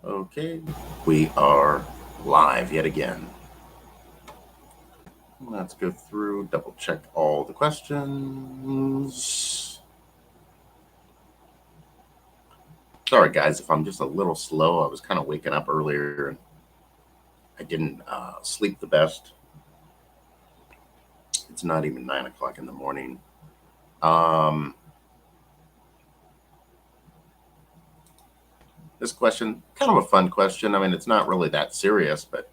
Okay, we are live yet again. Let's go through, double check all the questions. Sorry, guys, if I'm just a little slow. I was kind of waking up earlier and I didn't sleep the best. It's not even 9 o'clock in the morning. Um, this question, kind of a fun question. I mean, it's not really that serious, but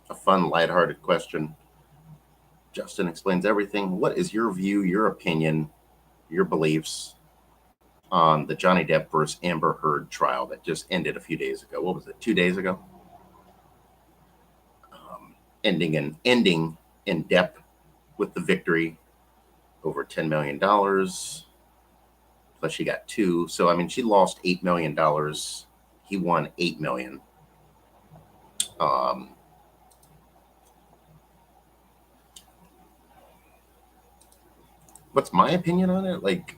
a fun, lighthearted question. Justin explains everything. What is your view, your opinion, your beliefs on the Johnny Depp versus Amber Heard trial that just ended a few days ago? What was it? 2 days ago? Ending in Depp with the victory, over $10 million. Plus, she got two. So I mean, she lost $8 million. He won 8 million. Um, what's my opinion on it? Like,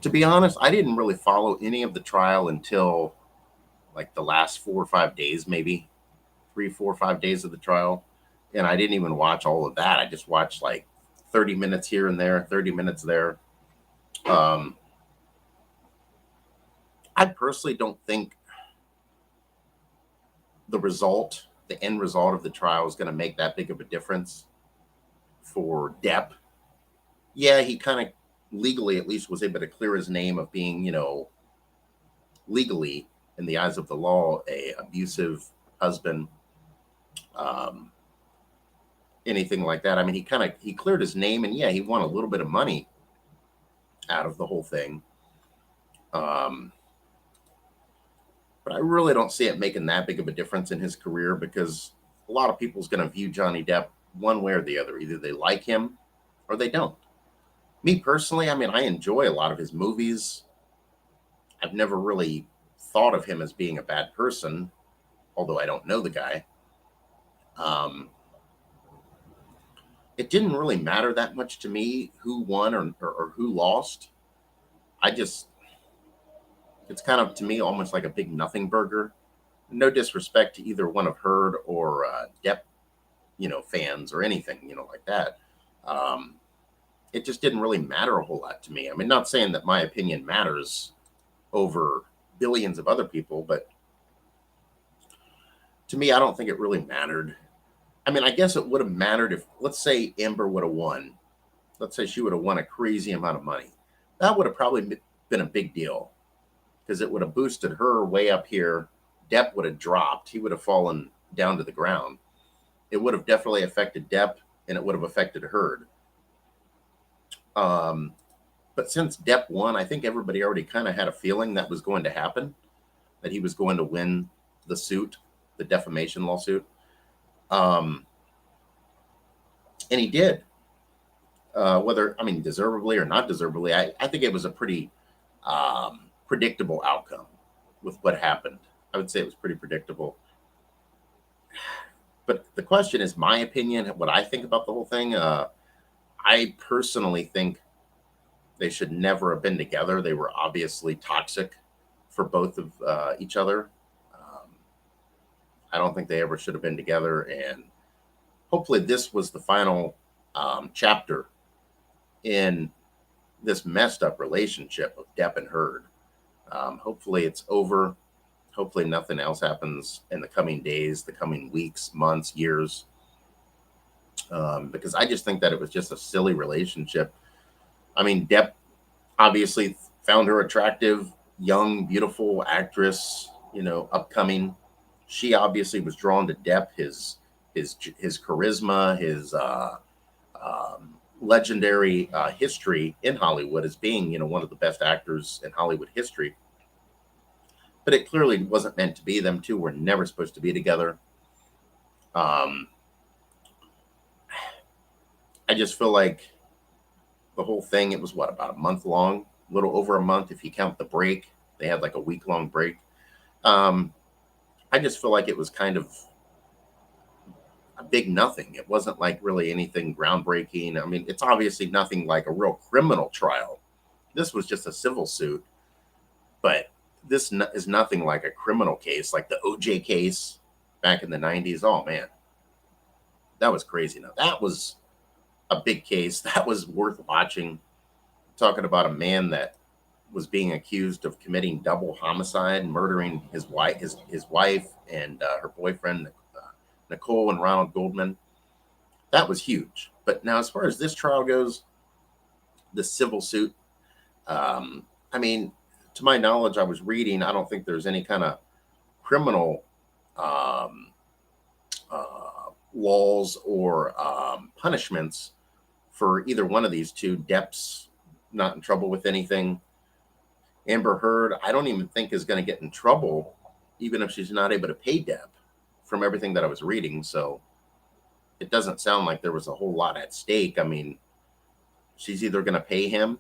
to be honest, I didn't really follow any of the trial until like the last 4 or 5 days, maybe 3, 4, 5 days of the trial, and I didn't even watch all of that. I just watched like 30 minutes here and there, 30 minutes there. Um, I personally don't think the end result of the trial is going to make that big of a difference for Depp. Yeah, he kind of legally, at least, was able to clear his name of being, legally, in the eyes of the law, a abusive husband, um, anything like that. I mean, he cleared his name, and yeah, he won a little bit of money out of the whole thing. Um, but I really don't see it making that big of a difference in his career because a lot of people's going to view Johnny Depp one way or the other. Either they like him or they don't. Me personally, I mean, I enjoy a lot of his movies. I've never really thought of him as being a bad person, although I don't know the guy. Um, it didn't really matter that much to me who won or who lost. I just, it's kind of to me almost like a big nothing burger. No disrespect to either one of Heard or Depp, fans or anything, like that. Um, it just didn't really matter a whole lot to me. I mean, not saying that my opinion matters over billions of other people, but to me, I don't think it really mattered. I mean, I guess it would have mattered if, let's say, Amber would have won. Let's say she would have won a crazy amount of money. That would have probably been a big deal because it would have boosted her way up here. Depp would have dropped. He would have fallen down to the ground. It would have definitely affected Depp and it would have affected Heard. Um, but since Depp won, I think everybody already kind of had a feeling that was going to happen, that he was going to win the suit, the defamation lawsuit. Um, and he did. Whether, I mean, deservedly or not deservedly, I think it was a pretty predictable outcome with what happened. I would say it was pretty predictable. But the question is my opinion, what I think about the whole thing. I personally think they should never have been together. They were obviously toxic for both of each other. Um, I don't think they ever should have been together. And hopefully, this was the final chapter in this messed up relationship of Depp and Heard. Hopefully, it's over. Hopefully, nothing else happens in the coming days, the coming weeks, months, years. Because I just think that it was just a silly relationship. I mean, Depp obviously found her attractive, young, beautiful actress, upcoming. She obviously was drawn to Depp, his charisma, his legendary history in Hollywood as being, one of the best actors in Hollywood history. But it clearly wasn't meant to be. Them two were never supposed to be together. Um, I just feel like the whole thing, it was what, about a month long, a little over a month if you count the break. They had like a week long break. Um, I just feel like it was kind of a big nothing. It wasn't like really anything groundbreaking. I mean, it's obviously nothing like a real criminal trial. This was just a civil suit, but is nothing like a criminal case, like the OJ case back in the 90s. Oh man, that was crazy. Now that was a big case. That was worth watching. Talking about a man that was being accused of committing double homicide, murdering his wife and her boyfriend, Nicole and Ronald Goldman. That was huge. But now, as far as this trial goes, the civil suit, I mean, to my knowledge, I was reading. I don't think there's any kind of criminal um, laws or punishments for either one of these two. Depp's not in trouble with anything. Amber Heard, I don't even think is going to get in trouble, even if she's not able to pay Depp, from everything that I was reading. So it doesn't sound like there was a whole lot at stake. I mean, she's either going to pay him,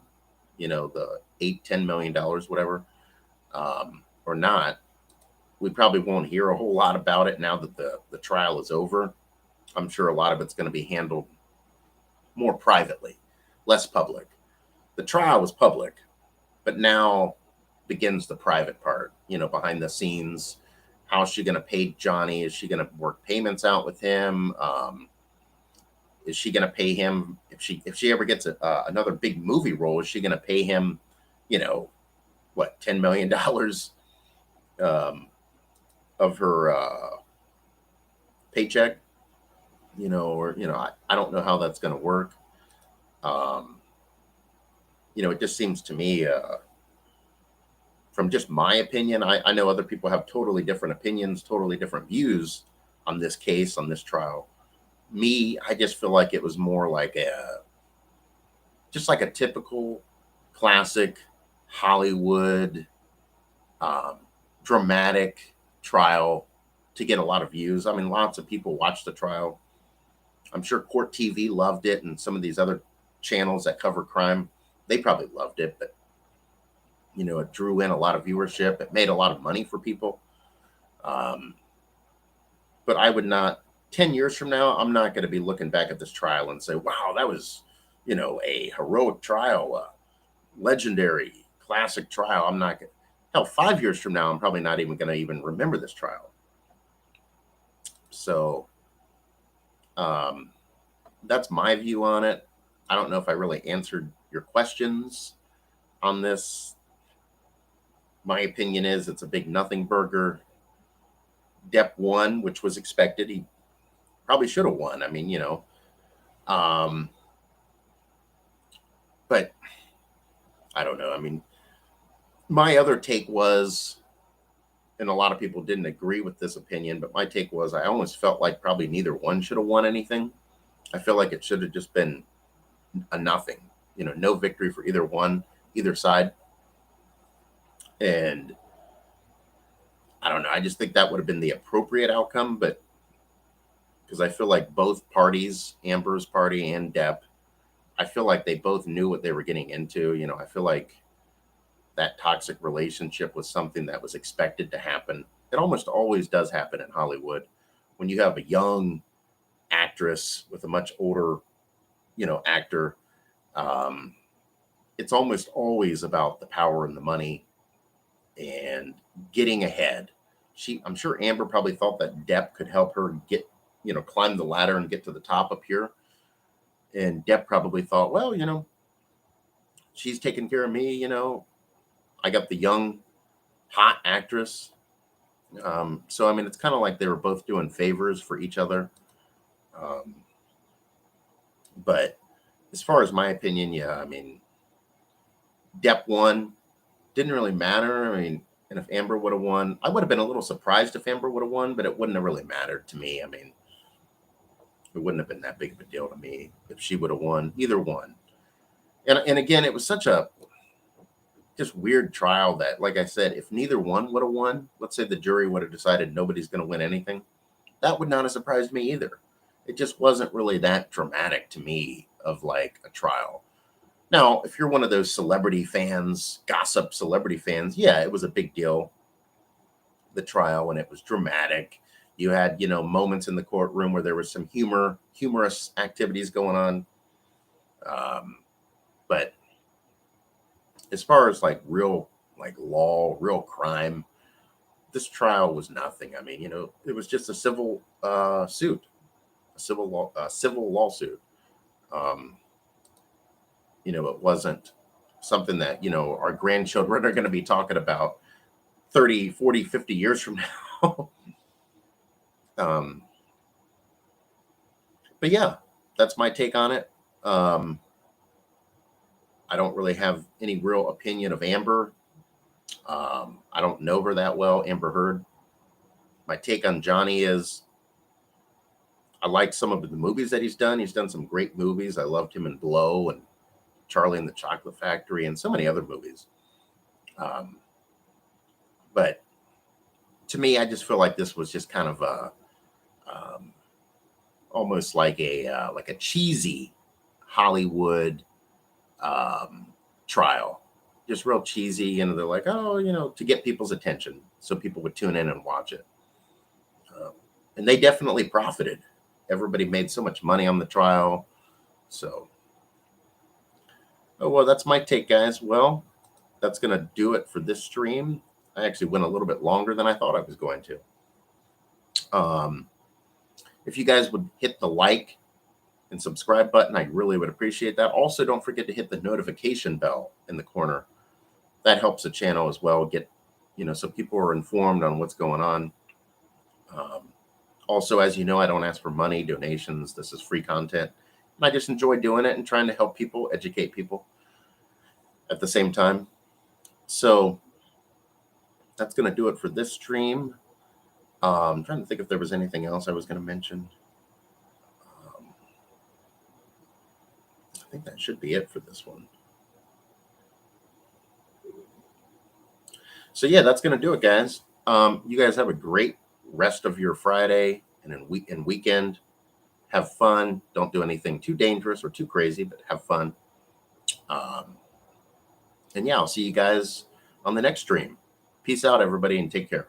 the $8-10 million, whatever, or not. We probably won't hear a whole lot about it now that the trial is over. I'm sure a lot of it's going to be handled more privately, less public. The trial was public, but now begins the private part, behind the scenes. How's she going to pay Johnny? Is she going to work payments out with him? Is she going to pay him if she ever gets another big movie role? Is she going to pay him, what, $10 million of her paycheck? I don't know how that's going to work. It just seems to me, from just my opinion, I know other people have totally different opinions, totally different views on this case, on this trial. Me, I just feel like it was more like just like a typical classic Hollywood dramatic trial to get a lot of views. I mean, lots of people watched the trial. I'm sure Court TV loved it, and some of these other channels that cover crime, they probably loved it. But it drew in a lot of viewership. It made a lot of money for people. But I would not, 10 years from now, I'm not going to be looking back at this trial and say, wow, that was, a heroic trial, a legendary classic trial. I'm not going to, hell, 5 years from now, I'm probably not even going to even remember this trial. So that's my view on it. I don't know if I really answered your questions on this. My opinion is it's a big nothing burger. Depp won, which was expected. He probably should have won. I mean, but I don't know. I mean, my other take was, and a lot of people didn't agree with this opinion, but my take was I almost felt like probably neither one should have won anything. I feel like it should have just been a nothing, no victory for either side. And I don't know. I just think that would have been the appropriate outcome, but because I feel like both parties, Amber's party and Depp, I feel like they both knew what they were getting into. I feel like that toxic relationship was something that was expected to happen. It almost always does happen in Hollywood when you have a young actress with a much older, actor. It's almost always about the power and the money and getting ahead. I'm sure Amber probably thought that Depp could help her get, climb the ladder and get to the top up here. And Depp probably thought, well, she's taking care of me. I got the young, hot actress. So, I mean, it's kind of like they were both doing favors for each other. But as far as my opinion, yeah, I mean, Depp won. Didn't really matter. I mean, and if Amber would have won, I would have been a little surprised if Amber would have won, but it wouldn't have really mattered to me. I mean, it wouldn't have been that big of a deal to me if she would have won. Either one. And again, it was such a just weird trial that, like I said, if neither one would have won, let's say the jury would have decided nobody's going to win anything, that would not have surprised me either. It just wasn't really that dramatic to me of like a trial. Now, if you're one of those celebrity fans, gossip celebrity fans, yeah, it was a big deal, the trial, and it was dramatic. You had, moments in the courtroom where there was some humorous activities going on. But as far as like real, like law, real crime. This trial was nothing. I mean, it was just a civil suit, civil lawsuit. Um, it wasn't something that, our grandchildren are going to be talking about 30, 40, 50 years from now. um, but yeah, that's my take on it. I don't really have any real opinion of Amber. I don't know her that well, Amber Heard. My take on Johnny is I like some of the movies that he's done. He's done some great movies. I loved him in Blow and Charlie and the Chocolate Factory and so many other movies. Um, but to me, I just feel like this was just kind of um, almost like a cheesy Hollywood um, trial, just real cheesy. And they're like, oh, to get people's attention, so people would tune in and watch it. Um, and they definitely profited. Everybody made so much money on the trial. So, oh well, that's my take, guys. Well, that's gonna do it for this stream. I actually went a little bit longer than I thought I was going to. If you guys would hit the like and subscribe button, I really would appreciate that. Also, don't forget to hit the notification bell in the corner. That helps the channel as well get, so people are informed on what's going on. Also, as you know, I don't ask for money, donations. This is free content. And I just enjoy doing it and trying to help people, educate people at the same time. So that's going to do it for this stream. I'm trying to think if there was anything else I was going to mention. I think that should be it for this one. So yeah, that's going to do it, guys. You guys have a great rest of your Friday and weekend. Have fun. Don't do anything too dangerous or too crazy, but have fun. And yeah, I'll see you guys on the next stream. Peace out, everybody, and take care.